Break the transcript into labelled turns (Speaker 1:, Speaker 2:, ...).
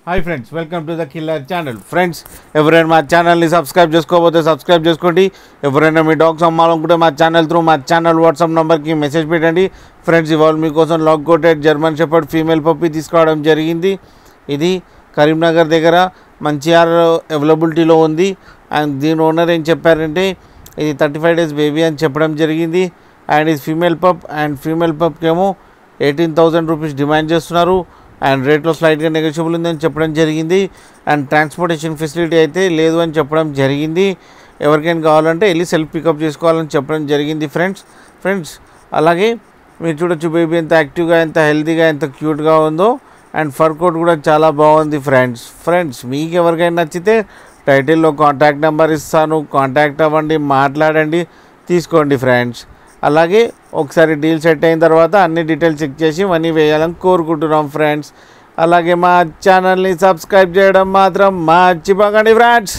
Speaker 1: Hi friends, welcome to the killer channel. Friends, ఎవరైనా మా ఛానల్ని సబ్స్క్రైబ్ చేసుకోకపోతే సబ్స్క్రైబ్ చేసుకోండి. ఎవరైనా మీ డాగ్స్ అమ్మాలనుకుంటే మా ఛానల్ త్రూ మా ఛానల్ వాట్సాప్ నెంబర్కి మెసేజ్ పెట్టండి. ఫ్రెండ్స్, ఇవాళ మీకోసం long coated German shepherd female puppy తీసుకురావడం జరిగింది. ఇది కరీంనగర్ దగ్గర మంచిర్యాల అవైలబిలిటీలో ఉంది. అండ్ దీని ఓనర్ ఏం చెప్పారంటే ఇది 35 days బేబీ అని చెప్పడం జరిగింది. అండ్ ఇది ఫీమేల్ పప్. అండ్ ఫీమేల్ పప్కి ఏమో 18,000 రూపీస్ డిమాండ్ చేస్తున్నారు. అండ్ రేట్లో స్లైట్గా నెగోషియబుల్ ఉందని చెప్పడం జరిగింది. అండ్ ట్రాన్స్పోర్టేషన్ ఫెసిలిటీ అయితే లేదు అని చెప్పడం జరిగింది. ఎవరికైనా కావాలంటే వెళ్ళి సెల్ఫ్ పికప్ చేసుకోవాలని చెప్పడం జరిగింది. ఫ్రెండ్స్ అలాగే మీరు చూడొచ్చు బేబీ ఎంత యాక్టివ్గా, ఎంత హెల్తీగా, ఎంత క్యూట్గా ఉందో. అండ్ ఫర్ కోట్ కూడా చాలా బాగుంది. ఫ్రెండ్స్ మీకు ఎవరికైనా నచ్చితే టైటిల్లో కాంటాక్ట్ నెంబర్ ఇస్తాను, కాంటాక్ట్ అవ్వండి, మాట్లాడండి, తీసుకోండి ఫ్రెండ్స్. అలాగే ఒకసారి డీల్ సెట్ అయిన తర్వాత అన్ని డీటెయిల్స్ చెక్ చేసి మనీ వేయాలని కోరుకుంటున్నాం ఫ్రెండ్స్. అలాగే మా ఛానల్ని సబ్స్క్రైబ్ చేయడం మాత్రం మర్చిపోకండి ఫ్రెండ్స్.